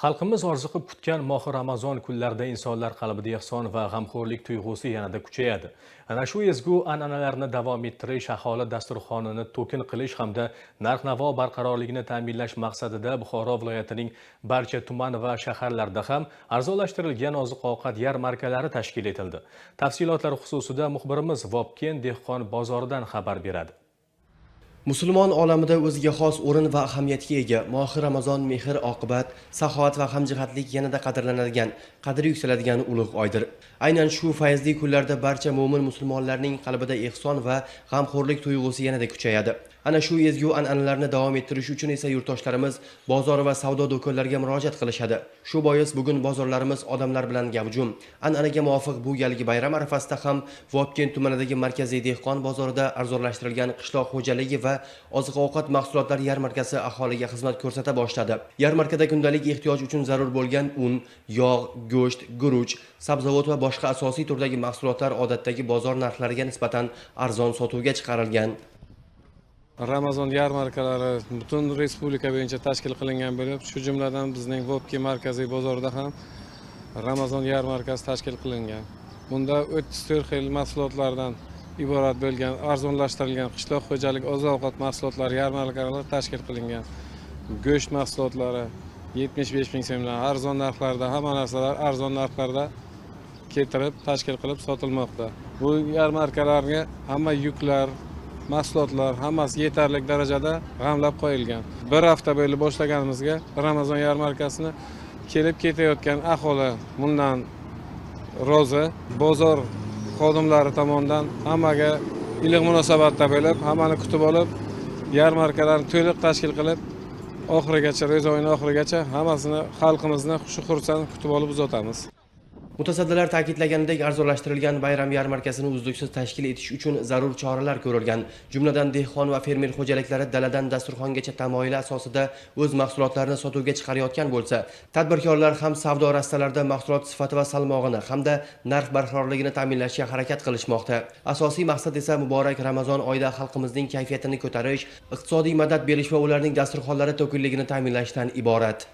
Xalqimiz orziqib kutgan mohi Ramazon kunlarida insonlar qalbida ehson va g'amxo'rlik tuyg'usi yanada kuchayadi. Ana shu ezgu an'analarni davom ettirish, aholi dasturxonini to'kin qilish hamda narx-navo barqarorligini ta'minlash maqsadida Buxoro viloyatining barcha tuman va shaharlarda ham arzonlashtirilgan oziq-ovqat yarmarkalari tashkil etildi. Tafsilotlar xususida muxbirimiz Vobkent dehqon bozoridan xabar beradi. Musulmon olamida o'ziga xos o'rin va ahamiyatga ega mohi Ramazon mehr oqibat, saxovat va hamjihatlik yanada qadrlanadigan, qadri yuksaladigan ulug' oydir. Aynan shu fayzli kunlarda barcha mo'min musulmonlarning qalbida ehson va g'amxo'rlik tuyg'usi yanada kuchayadi. Ana shu ezgu an'analarni davom ettirish uchun esa yurtdoshlarimiz bozor va savdo do'konlariga murojaat qilishadi. Shu bois bugun bozorlarimiz odamlar bilan gavjum. An'anaga muvofiq bu galgi bayram arafasida ham Vobkent tumanidagi markaziy dehqon bozorida arzonlashtirilgan qishloq xo'jaligi va oziq-ovqat mahsulotlari yarmarkasi aholiga xizmat ko'rsata boshladi. Yarmarkada kundalik ehtiyoj uchun zarur bo'lgan un, yog', go'sht, guruch, sabzavot va boshqa asosiy turdagi mahsulotlar odatdagi bozor narxlariga nisbatan arzon sotuvga chiqarilgan. Ramazon yarmarkalari butun respublika bo'yicha tashkil qilingan bo'lib, shu jumladan bizning Vobkent markaziy bozorida ham Ramazon yarmarkasi tashkil qilingan. Bunda 34 xil mahsulotlardan iborat bo'lgan arzonlashtirilgan qishloq xo'jalik oziq-ovqat mahsulotlari yarmarkalari tashkil qilingan. Go'sht mahsulotlari 75 ming so'mdan arzon narxlarda, hamma narsalar arzon narxlarda keltirib tashkil qilib sotilmoqda. Bu yarmarkalarga hamma yuklar, mahsulotlar hammasi yetarli darajada g'amlab qo'yilgan. Bir hafta bo'lib boshlaganimizga Ramazon yarmarkasini kelib ketayotgan aholi bundan rozi. Bozor xodimlari tomonidan hammaga iliq munosabatda bo'lib, hammani kutib olib, yarmarkalarni to'liq tashkil qilib, oxirigacha, ro'za oyining oxirigacha hammasini xalqimizni xursand kutib olib uzatamiz. Mutasaddilar ta'kidlaganidek, arzonlashtirilgan bayram yarmarkasini uzluksiz tashkil etish uchun zarur choralar ko'rilgan. Jumladan dehqon va fermer xo'jaliklari daladan dasturxongacha tamoyili asosida o'z mahsulotlarini sotuvga chiqarayotgan bo'lsa, tadbirkorlar ham savdo rastalarida mahsulot sifati va salmog'ini hamda narx barqarorligini ta'minlashga harakat qilishmoqda. Asosiy maqsad esa muborak Ramazon oyida xalqimizning kayfiyatini ko'tarish, iqtisodiy madad berish va ularning dasturxonlari to'kinligini ta'minlashdan iborat.